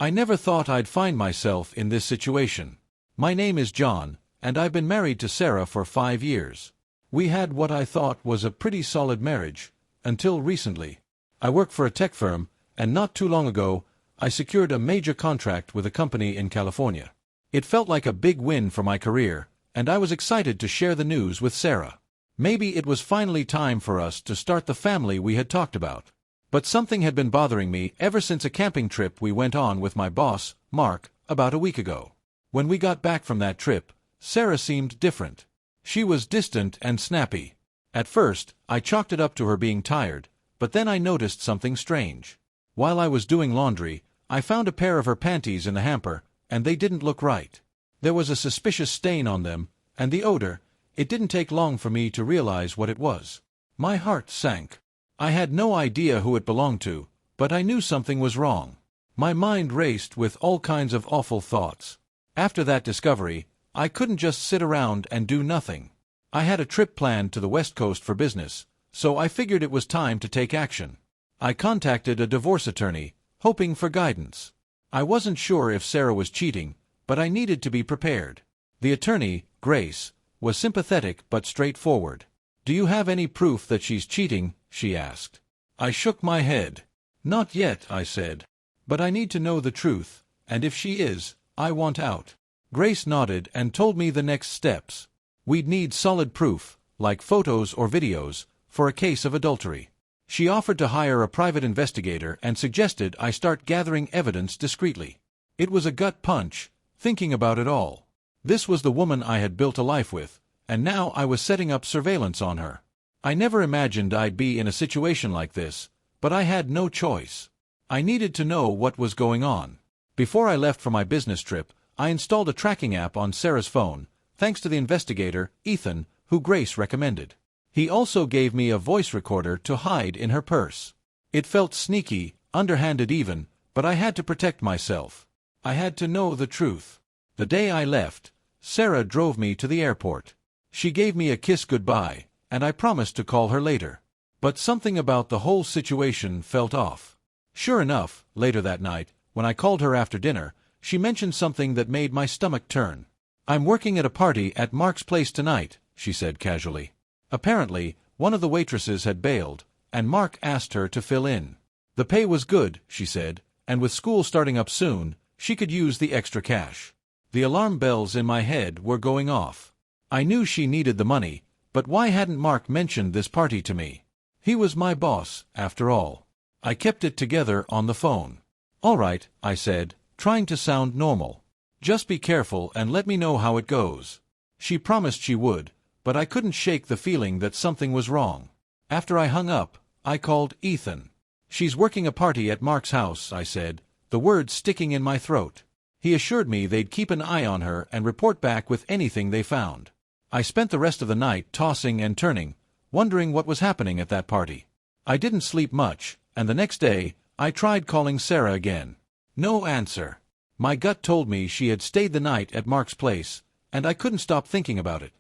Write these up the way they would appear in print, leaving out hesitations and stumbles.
I never thought I'd find myself in this situation. My name is John, and I've been married to Sarah for 5 years. We had what I thought was a pretty solid marriage, until recently. I work for a tech firm, and not too long ago, I secured a major contract with a company in California. It felt like a big win for my career, and I was excited to share the news with Sarah. Maybe it was finally time for us to start the family we had talked about. But something had been bothering me ever since a camping trip we went on with my boss, Mark, about a week ago. When we got back from that trip, Sarah seemed different. She was distant and snappy. At first, I chalked it up to her being tired, but then I noticed something strange. While I was doing laundry, I found a pair of her panties in the hamper, and they didn't look right. There was a suspicious stain on them, and the odor. It didn't take long for me to realize what it was. My heart sank. I had no idea who it belonged to, but I knew something was wrong. My mind raced with all kinds of awful thoughts. After that discovery, I couldn't just sit around and do nothing. I had a trip planned to the West Coast for business, so I figured it was time to take action. I contacted a divorce attorney, hoping for guidance. I wasn't sure if Sarah was cheating, but I needed to be prepared. The attorney, Grace, was sympathetic but straightforward. "Do you have any proof that she's cheating?" she asked. I shook my head. "Not yet," I said. "But I need to know the truth, and if she is, I want out." Grace nodded and told me the next steps. We'd need solid proof, like photos or videos, for a case of adultery. She offered to hire a private investigator and suggested I start gathering evidence discreetly. It was a gut punch, thinking about it all. This was the woman I had built a life with, and now I was setting up surveillance on her. I never imagined I'd be in a situation like this, but I had no choice. I needed to know what was going on. Before I left for my business trip, I installed a tracking app on Sarah's phone, thanks to the investigator, Ethan, who Grace recommended. He also gave me a voice recorder to hide in her purse. It felt sneaky, underhanded even, but I had to protect myself. I had to know the truth. The day I left, Sarah drove me to the airport. She gave me a kiss goodbye, and I promised to call her later. But something about the whole situation felt off. Sure enough, later that night, when I called her after dinner, she mentioned something that made my stomach turn. "I'm working at a party at Mark's place tonight," she said casually. Apparently, one of the waitresses had bailed, and Mark asked her to fill in. The pay was good, she said, and with school starting up soon, she could use the extra cash. The alarm bells in my head were going off. I knew she needed the money, but why hadn't Mark mentioned this party to me? He was my boss, after all. I kept it together on the phone. "All right," I said, trying to sound normal. "Just be careful and let me know how it goes." She promised she would, but I couldn't shake the feeling that something was wrong. After I hung up, I called Ethan. "She's working a party at Mark's house," I said, the words sticking in my throat. He assured me they'd keep an eye on her and report back with anything they found. I spent the rest of the night tossing and turning, wondering what was happening at that party. I didn't sleep much, and the next day, I tried calling Sarah again. No answer. My gut told me she had stayed the night at Mark's place, and I couldn't stop thinking about it.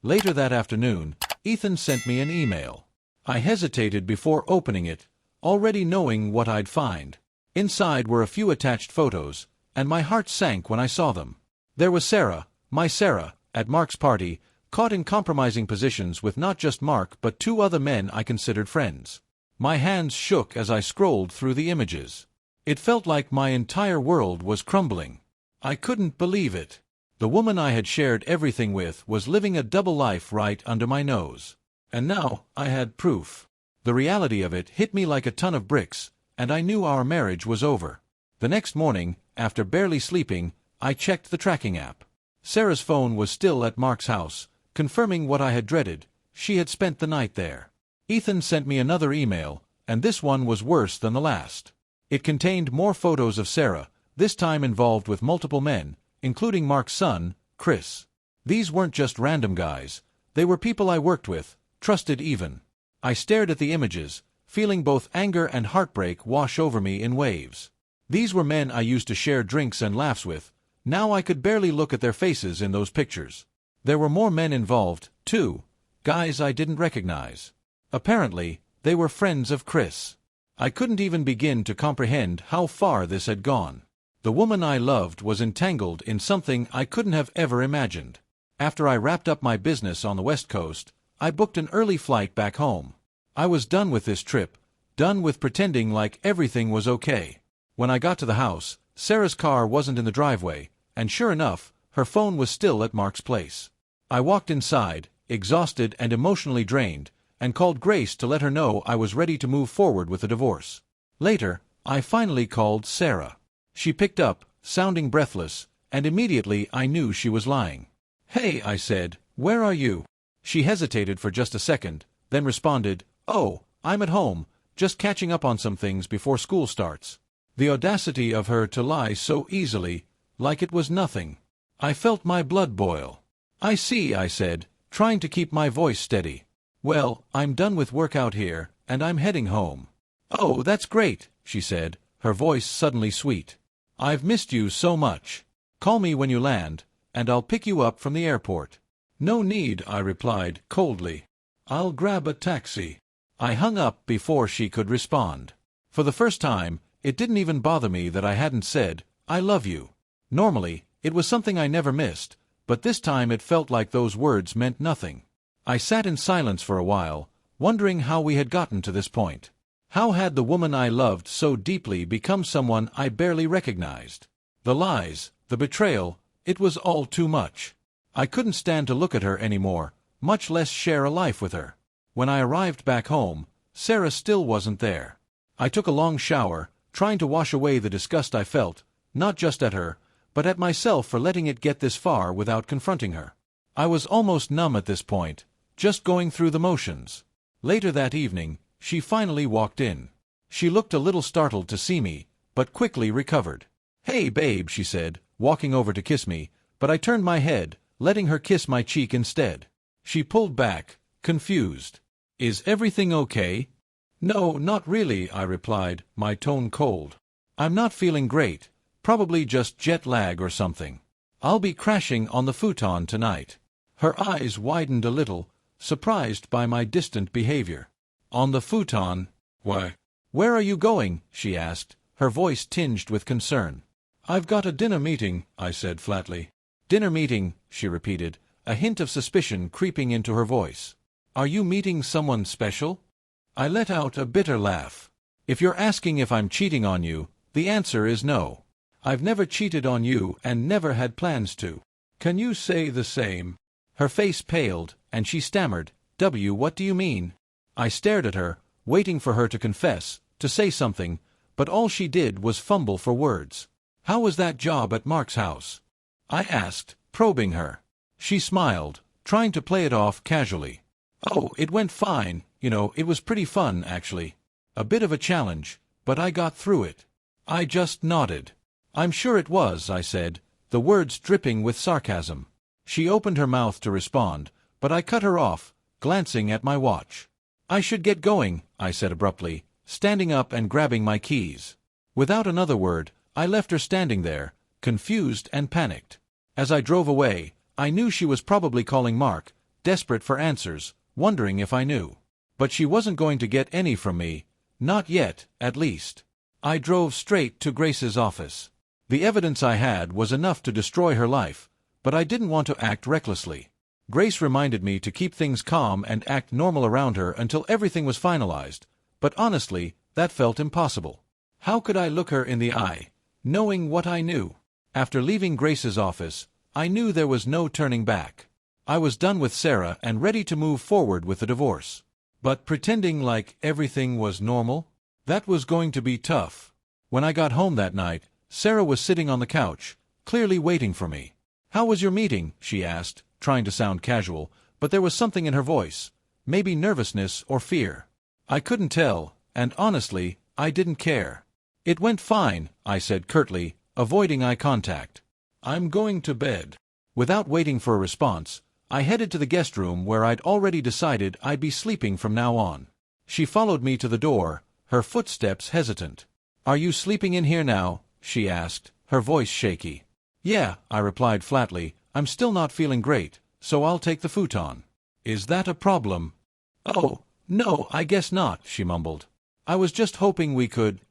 Later that afternoon, Ethan sent me an email. I hesitated before opening it, already knowing what I'd find. Inside were a few attached photos, and my heart sank when I saw them. There was Sarah, my Sarah, at Mark's party, caught in compromising positions with not just Mark but 2 other men I considered friends. My hands shook as I scrolled through the images. It felt like my entire world was crumbling. I couldn't believe it. The woman I had shared everything with was living a double life right under my nose. And now I had proof. The reality of it hit me like a ton of bricks, and I knew our marriage was over. The next morning, after barely sleeping, I checked the tracking app. Sarah's phone was still at Mark's house, confirming what I had dreaded. She had spent the night there. Ethan sent me another email, and this one was worse than the last. It contained more photos of Sarah, this time involved with multiple men, including Mark's son, Chris. These weren't just random guys. They were people I worked with, trusted even. I stared at the images, feeling both anger and heartbreak wash over me in waves. These were men I used to share drinks and laughs with. Now I could barely look at their faces in those pictures. There were more men involved, too, guys I didn't recognize. Apparently, they were friends of Chris. I couldn't even begin to comprehend how far this had gone. The woman I loved was entangled in something I couldn't have ever imagined. After I wrapped up my business on the West Coast, I booked an early flight back home. I was done with this trip, done with pretending like everything was okay. When I got to the house, Sarah's car wasn't in the driveway, and sure enough, her phone was still at Mark's place. I walked inside, exhausted and emotionally drained, and called Grace to let her know I was ready to move forward with the divorce. Later, I finally called Sarah. She picked up, sounding breathless, and immediately I knew she was lying. "Hey," I said, "where are you?" She hesitated for just a second, then responded, "Oh, I'm at home, just catching up on some things before school starts." The audacity of her to lie so easily, like it was nothing. I felt my blood boil. "I see," I said, trying to keep my voice steady. "Well, I'm done with work out here, and I'm heading home." "Oh, that's great," she said, her voice suddenly sweet. "I've missed you so much. Call me when you land, and I'll pick you up from the airport." "No need," I replied, coldly. "I'll grab a taxi." I hung up before she could respond. For the first time, it didn't even bother me that I hadn't said, "I love you." Normally, it was something I never missed, but this time it felt like those words meant nothing. I sat in silence for a while, wondering how we had gotten to this point. How had the woman I loved so deeply become someone I barely recognized? The lies, the betrayal, it was all too much. I couldn't stand to look at her anymore, much less share a life with her. When I arrived back home, Sarah still wasn't there. I took a long shower, trying to wash away the disgust I felt, not just at her, but at myself for letting it get this far without confronting her. I was almost numb at this point, just going through the motions. Later that evening, she finally walked in. She looked a little startled to see me, but quickly recovered. "Hey, babe," she said, walking over to kiss me, but I turned my head, letting her kiss my cheek instead. She pulled back, confused. "Is everything okay?" "No, not really," I replied, my tone cold. "I'm not feeling great, probably just jet lag or something. I'll be crashing on the futon tonight." Her eyes widened a little, surprised by my distant behavior. "On the futon? Why? Where are you going?" she asked, her voice tinged with concern. "I've got a dinner meeting," I said flatly. "Dinner meeting," she repeated, a hint of suspicion creeping into her voice. "Are you meeting someone special?" I let out a bitter laugh. "If you're asking if I'm cheating on you, the answer is no. I've never cheated on you and never had plans to." "Can you say the same?" Her face paled, and she stammered, What do you mean?" I stared at her, waiting for her to confess, to say something, but all she did was fumble for words. "How was that job at Mark's house?" I asked, probing her. She smiled, trying to play it off casually. "Oh, it went fine, it was pretty fun, actually. A bit of a challenge, but I got through it." I just nodded. "I'm sure it was," I said, the words dripping with sarcasm. She opened her mouth to respond, but I cut her off, glancing at my watch. "I should get going," I said abruptly, standing up and grabbing my keys. Without another word, I left her standing there, confused and panicked. As I drove away, I knew she was probably calling Mark, desperate for answers, wondering if I knew. But she wasn't going to get any from me, not yet, at least. I drove straight to Grace's office. The evidence I had was enough to destroy her life, but I didn't want to act recklessly. Grace reminded me to keep things calm and act normal around her until everything was finalized, but honestly, that felt impossible. How could I look her in the eye, knowing what I knew? After leaving Grace's office, I knew there was no turning back. I was done with Sarah and ready to move forward with the divorce. But pretending like everything was normal? That was going to be tough. When I got home that night, Sarah was sitting on the couch, clearly waiting for me. "How was your meeting?" she asked, trying to sound casual, but there was something in her voice, maybe nervousness or fear. I couldn't tell, and honestly, I didn't care. "It went fine," I said curtly, avoiding eye contact. "I'm going to bed." Without waiting for a response, I headed to the guest room where I'd already decided I'd be sleeping from now on. She followed me to the door, her footsteps hesitant. "Are you sleeping in here now?" she asked, her voice shaky. "Yeah," I replied flatly, "I'm still not feeling great, so I'll take the futon." "Is that a problem?" "Oh, no, I guess not," she mumbled. I was just hoping we could,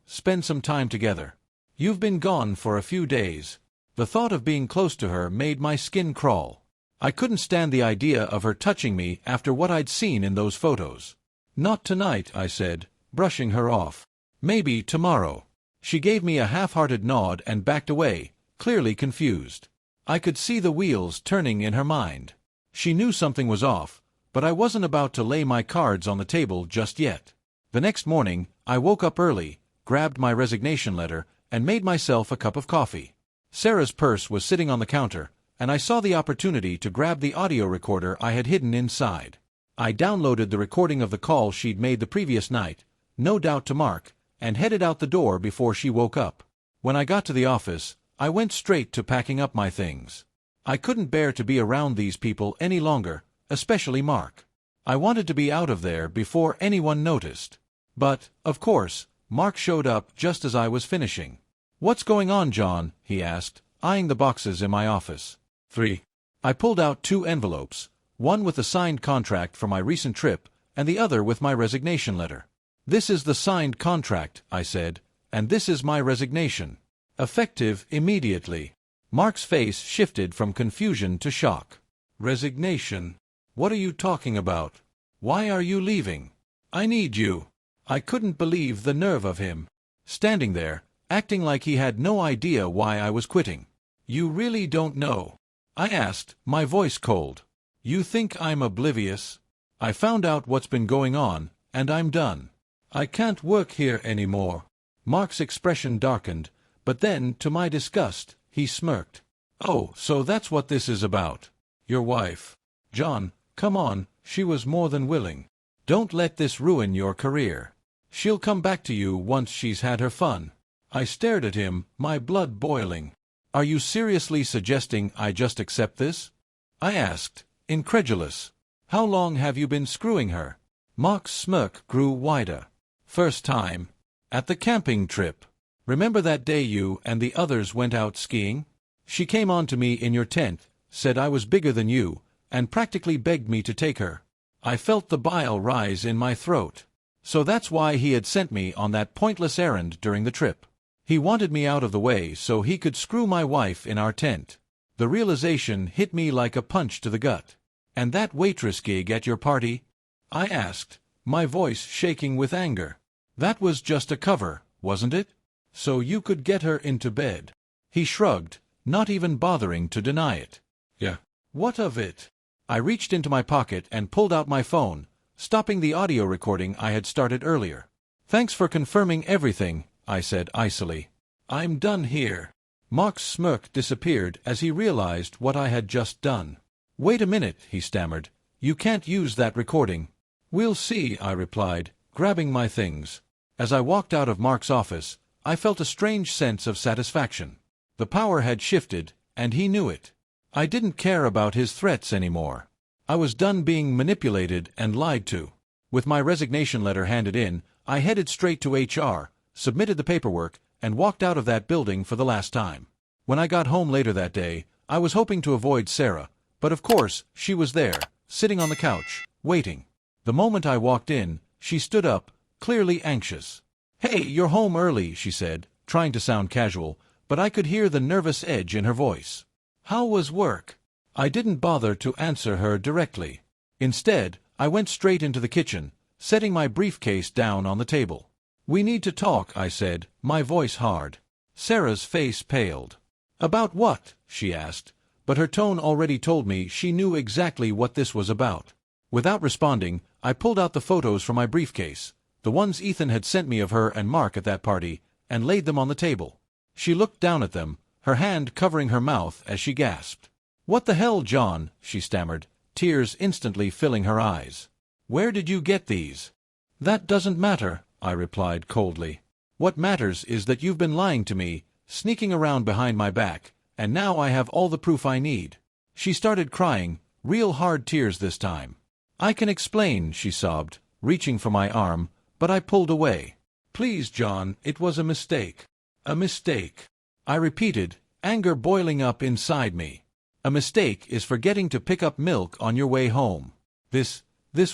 spend some time together. You've been gone for a few days." The thought of being close to her made my skin crawl. I couldn't stand the idea of her touching me after what I'd seen in those photos. "Not tonight," I said, brushing her off. "Maybe tomorrow." She gave me a half-hearted nod and backed away, clearly confused. I could see the wheels turning in her mind. She knew something was off, but I wasn't about to lay my cards on the table just yet. The next morning, I woke up early, grabbed my resignation letter, and made myself a cup of coffee. Sarah's purse was sitting on the counter, and I saw the opportunity to grab the audio recorder I had hidden inside. I downloaded the recording of the call she'd made the previous night, no doubt to Mark, and headed out the door before she woke up. When I got to the office, I went straight to packing up my things. I couldn't bear to be around these people any longer, especially Mark. I wanted to be out of there before anyone noticed. But, of course, Mark showed up just as I was finishing. "What's going on, John?" he asked, eyeing the boxes in my office. 3. I pulled out 2 envelopes, one with a signed contract for my recent trip, and the other with my resignation letter. "This is the signed contract," I said, "and this is my resignation. Effective immediately." Mark's face shifted from confusion to shock. "Resignation? What are you talking about? Why are you leaving? I need you." I couldn't believe the nerve of him. Standing there, acting like he had no idea why I was quitting. "You really don't know?" I asked, my voice cold. "You think I'm oblivious? I found out what's been going on, and I'm done. I can't work here anymore." Mark's expression darkened, but then, to my disgust, he smirked. "Oh, so that's what this is about. Your wife. John, come on, she was more than willing. Don't let this ruin your career. She'll come back to you once she's had her fun." I stared at him, my blood boiling. "Are you seriously suggesting I just accept this?" I asked, incredulous. "How long have you been screwing her?" Mark's smirk grew wider. "First time. At the camping trip. Remember that day you and the others went out skiing? She came on to me in your tent, said I was bigger than you, and practically begged me to take her. I felt the bile rise in my throat. So that's why he had sent me on that pointless errand during the trip. He wanted me out of the way so he could screw my wife in our tent. The realization hit me like a punch to the gut. "And that waitress gig at your party?" I asked, my voice shaking with anger. "That was just a cover, wasn't it? So you could get her into bed." He shrugged, not even bothering to deny it. "Yeah. What of it?" I reached into my pocket and pulled out my phone, stopping the audio recording I had started earlier. "Thanks for confirming everything," I said icily. "I'm done here." Mark's smirk disappeared as he realized what I had just done. "Wait a minute," he stammered. "You can't use that recording." "We'll see," I replied, grabbing my things. As I walked out of Mark's office, I felt a strange sense of satisfaction. The power had shifted, and he knew it. I didn't care about his threats anymore. I was done being manipulated and lied to. With my resignation letter handed in, I headed straight to HR, submitted the paperwork, and walked out of that building for the last time. When I got home later that day, I was hoping to avoid Sarah, but of course, she was there, sitting on the couch, waiting. The moment I walked in, she stood up, clearly anxious. "Hey, you're home early," she said, trying to sound casual, but I could hear the nervous edge in her voice. "How was work?" I didn't bother to answer her directly. Instead, I went straight into the kitchen, setting my briefcase down on the table. "We need to talk," I said, my voice hard. Sarah's face paled. "About what?" she asked, but her tone already told me she knew exactly what this was about. Without responding, I pulled out the photos from my briefcase, the ones Ethan had sent me of her and Mark at that party, and laid them on the table. She looked down at them, her hand covering her mouth as she gasped. "What the hell, John?" she stammered, tears instantly filling her eyes. "Where did you get these?" "That doesn't matter," I replied coldly. "What matters is that you've been lying to me, sneaking around behind my back, and now I have all the proof I need." She started crying, real hard tears this time. "I can explain," she sobbed, reaching for my arm, but I pulled away. "Please, John, it was a mistake." "A mistake," I repeated, anger boiling up inside me. "A mistake is forgetting to pick up milk on your way home. This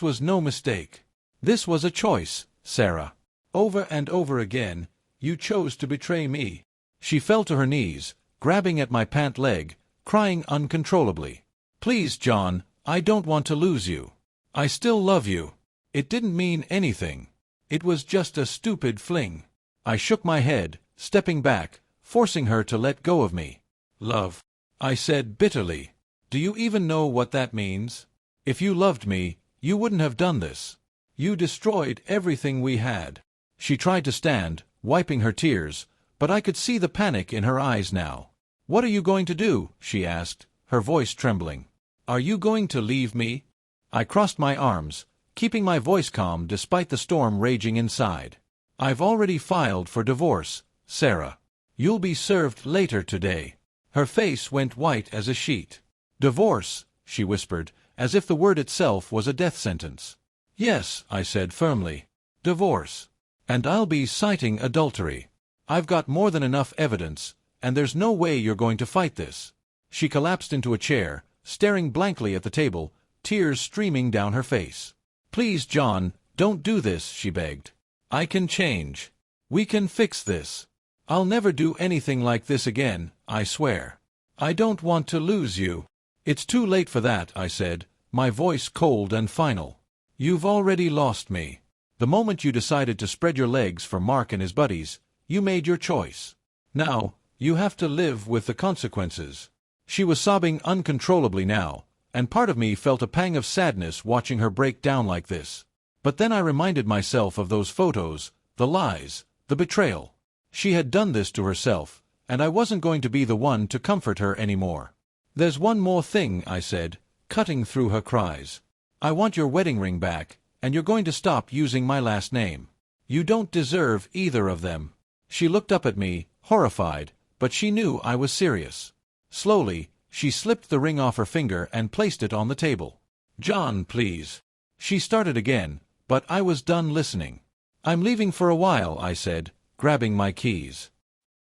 was no mistake. This was a choice, Sarah." Over and over again, you chose to betray me. She fell to her knees, grabbing at my pant leg, crying uncontrollably. Please, John, I don't want to lose you. I still love you. It didn't mean anything. It was just a stupid fling. I shook my head, stepping back, forcing her to let go of me. Love, I said bitterly. Do you even know what that means? If you loved me, you wouldn't have done this. You destroyed everything we had. She tried to stand, wiping her tears, but I could see the panic in her eyes now. What are you going to do? She asked, her voice trembling. Are you going to leave me? I crossed my arms, keeping my voice calm despite the storm raging inside. I've already filed for divorce, Sarah. You'll be served later today. Her face went white as a sheet. Divorce, she whispered, as if the word itself was a death sentence. Yes, I said firmly. Divorce. And I'll be citing adultery. I've got more than enough evidence, and there's no way you're going to fight this. She collapsed into a chair, staring blankly at the table, tears streaming down her face. Please, John, don't do this, she begged. I can change. We can fix this. I'll never do anything like this again, I swear. I don't want to lose you. It's too late for that, I said, my voice cold and final. You've already lost me. The moment you decided to spread your legs for Mark and his buddies, you made your choice. Now, you have to live with the consequences. She was sobbing uncontrollably now, and part of me felt a pang of sadness watching her break down like this. But then I reminded myself of those photos, the lies, the betrayal. She had done this to herself, and I wasn't going to be the one to comfort her anymore. There's one more thing, I said, cutting through her cries. I want your wedding ring back, and you're going to stop using my last name. You don't deserve either of them. She looked up at me, horrified, but she knew I was serious. Slowly, she slipped the ring off her finger and placed it on the table. John, please. She started again, but I was done listening. I'm leaving for a while, I said, grabbing my keys.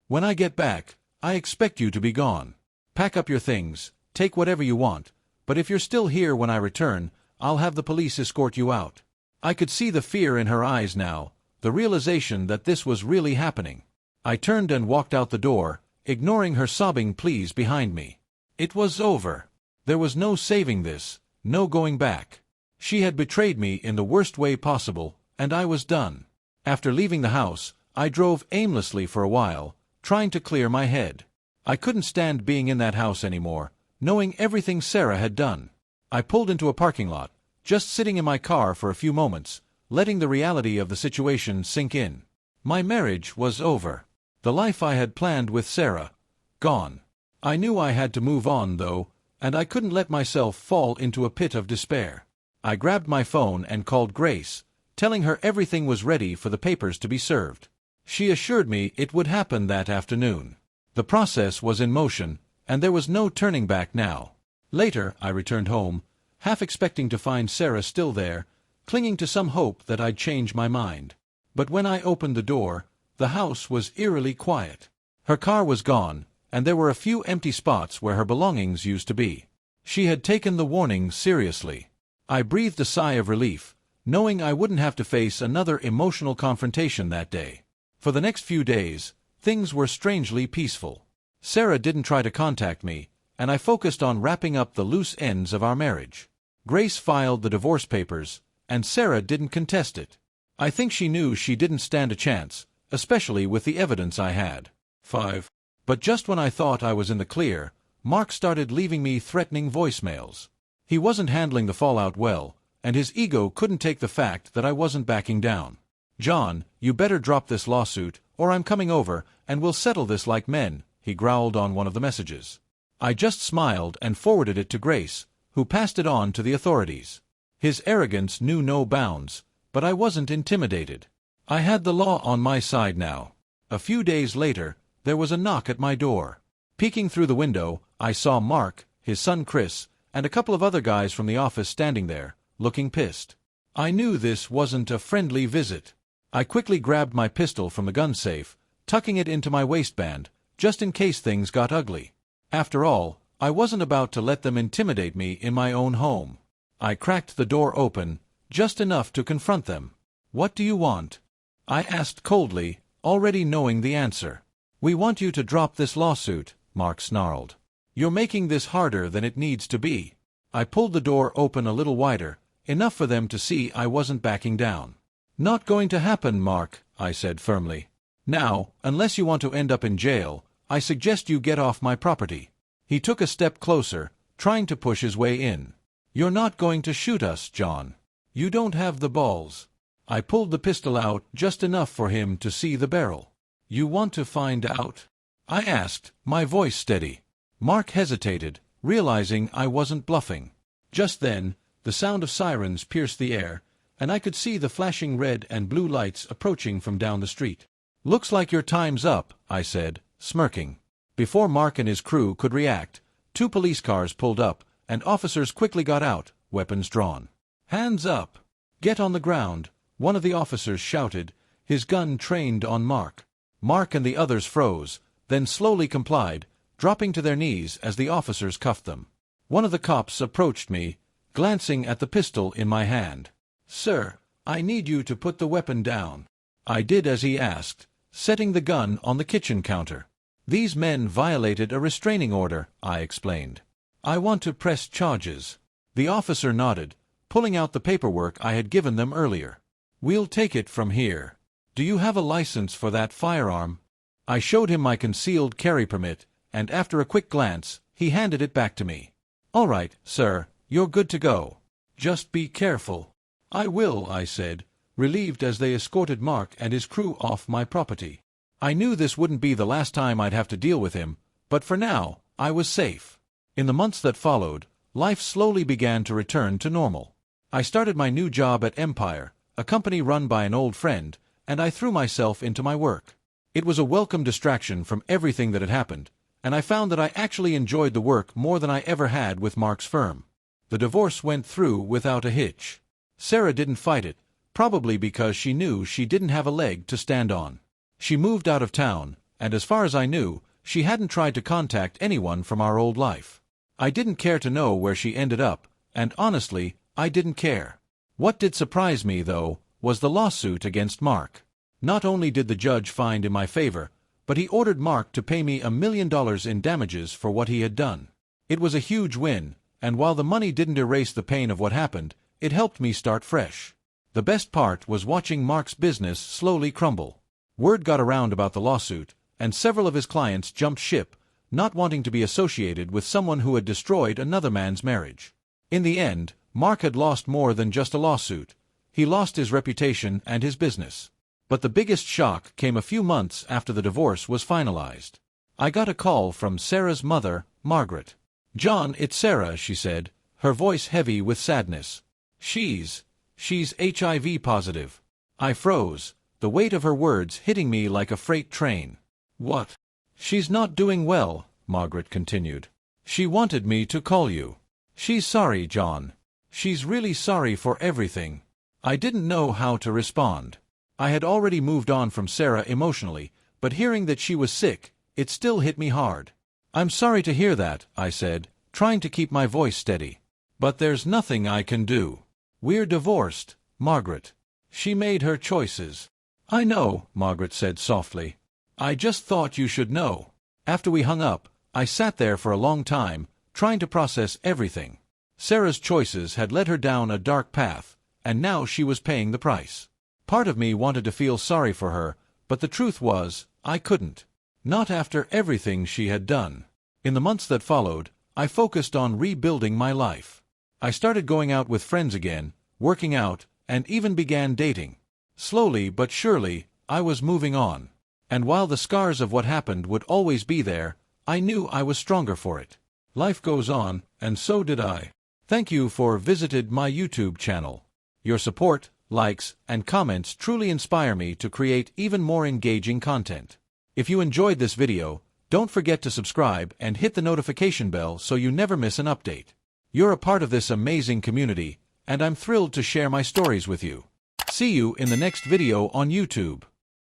When I get back, I expect you to be gone. Pack up your things, take whatever you want, but if you're still here when I return, I'll have the police escort you out. I could see the fear in her eyes now, the realization that this was really happening. I turned and walked out the door, ignoring her sobbing pleas behind me. It was over. There was no saving this, no going back. She had betrayed me in the worst way possible, and I was done. After leaving the house, I drove aimlessly for a while, trying to clear my head. I couldn't stand being in that house anymore, knowing everything Sarah had done. I pulled into a parking lot, just sitting in my car for a few moments, letting the reality of the situation sink in. My marriage was over. The life I had planned with Sarah, gone. I knew I had to move on, though, and I couldn't let myself fall into a pit of despair. I grabbed my phone and called Grace, telling her everything was ready for the papers to be served. She assured me it would happen that afternoon. The process was in motion, and there was no turning back now. Later, I returned home, half expecting to find Sarah still there, clinging to some hope that I'd change my mind. But when I opened the door, the house was eerily quiet. Her car was gone, and there were a few empty spots where her belongings used to be. She had taken the warning seriously. I breathed a sigh of relief, knowing I wouldn't have to face another emotional confrontation that day. For the next few days, things were strangely peaceful. Sarah didn't try to contact me, and I focused on wrapping up the loose ends of our marriage. Grace filed the divorce papers, and Sarah didn't contest it. I think she knew she didn't stand a chance, especially with the evidence I had. 5. But just when I thought I was in the clear, Mark started leaving me threatening voicemails. He wasn't handling the fallout well, and his ego couldn't take the fact that I wasn't backing down. John, you better drop this lawsuit, or I'm coming over, and we'll settle this like men, he growled on one of the messages. I just smiled and forwarded it to Grace, who passed it on to the authorities. His arrogance knew no bounds, but I wasn't intimidated. I had the law on my side now. A few days later, there was a knock at my door. Peeking through the window, I saw Mark, his son Chris, and a couple of other guys from the office standing there, looking pissed. I knew this wasn't a friendly visit. I quickly grabbed my pistol from the gun safe, tucking it into my waistband, just in case things got ugly. After all, I wasn't about to let them intimidate me in my own home. I cracked the door open, just enough to confront them. What do you want? I asked coldly, already knowing the answer. "We want you to drop this lawsuit," Mark snarled. "You're making this harder than it needs to be." I pulled the door open a little wider, enough for them to see I wasn't backing down. "Not going to happen, Mark," I said firmly. "Now, unless you want to end up in jail, I suggest you get off my property." He took a step closer, trying to push his way in. "You're not going to shoot us, John. You don't have the balls." I pulled the pistol out just enough for him to see the barrel. "You want to find out?" I asked, my voice steady. Mark hesitated, realizing I wasn't bluffing. Just then, the sound of sirens pierced the air, and I could see the flashing red and blue lights approaching from down the street. "Looks like your time's up," I said, smirking. Before Mark and his crew could react, 2 police cars pulled up, and officers quickly got out, weapons drawn. "Hands up! Get on the ground!" one of the officers shouted, his gun trained on Mark. Mark and the others froze, then slowly complied, dropping to their knees as the officers cuffed them. One of the cops approached me, glancing at the pistol in my hand. "Sir, I need you to put the weapon down." I did as he asked, setting the gun on the kitchen counter. "These men violated a restraining order," I explained. "I want to press charges." The officer nodded, pulling out the paperwork I had given them earlier. "We'll take it from here. Do you have a license for that firearm?" I showed him my concealed carry permit, and after a quick glance, he handed it back to me. "All right, sir, you're good to go. Just be careful." "I will," I said, relieved as they escorted Mark and his crew off my property. I knew this wouldn't be the last time I'd have to deal with him, but for now, I was safe. In the months that followed, life slowly began to return to normal. I started my new job at Empire, a company run by an old friend, and I threw myself into my work. It was a welcome distraction from everything that had happened, and I found that I actually enjoyed the work more than I ever had with Mark's firm. The divorce went through without a hitch. Sarah didn't fight it, probably because she knew she didn't have a leg to stand on. She moved out of town, and as far as I knew, she hadn't tried to contact anyone from our old life. I didn't care to know where she ended up, and honestly, I didn't care. What did surprise me, though, was the lawsuit against Mark. Not only did the judge find in my favor, but he ordered Mark to pay me $1 million in damages for what he had done. It was a huge win, and while the money didn't erase the pain of what happened, it helped me start fresh. The best part was watching Mark's business slowly crumble. Word got around about the lawsuit, and several of his clients jumped ship, not wanting to be associated with someone who had destroyed another man's marriage. In the end, Mark had lost more than just a lawsuit. He lost his reputation and his business. But the biggest shock came a few months after the divorce was finalized. I got a call from Sarah's mother, Margaret. "John, it's Sarah," she said, her voice heavy with sadness. She's HIV positive." I froze, the weight of her words hitting me like a freight train. "What?" "She's not doing well," Margaret continued. "She wanted me to call you. She's sorry, John. She's really sorry for everything." I didn't know how to respond. I had already moved on from Sarah emotionally, but hearing that she was sick, it still hit me hard. "I'm sorry to hear that," I said, trying to keep my voice steady. "But there's nothing I can do. We're divorced, Margaret. She made her choices." "I know," Margaret said softly. "I just thought you should know." After we hung up, I sat there for a long time, trying to process everything. Sarah's choices had led her down a dark path, and now she was paying the price. Part of me wanted to feel sorry for her, but the truth was, I couldn't. Not after everything she had done. In the months that followed, I focused on rebuilding my life. I started going out with friends again, working out, and even began dating. Slowly but surely, I was moving on. And while the scars of what happened would always be there, I knew I was stronger for it. Life goes on, and so did I. Thank you for visited my YouTube channel. Your support, likes, and comments truly inspire me to create even more engaging content. If you enjoyed this video, don't forget to subscribe and hit the notification bell so you never miss an update. You're a part of this amazing community, and I'm thrilled to share my stories with you. See you in the next video on YouTube.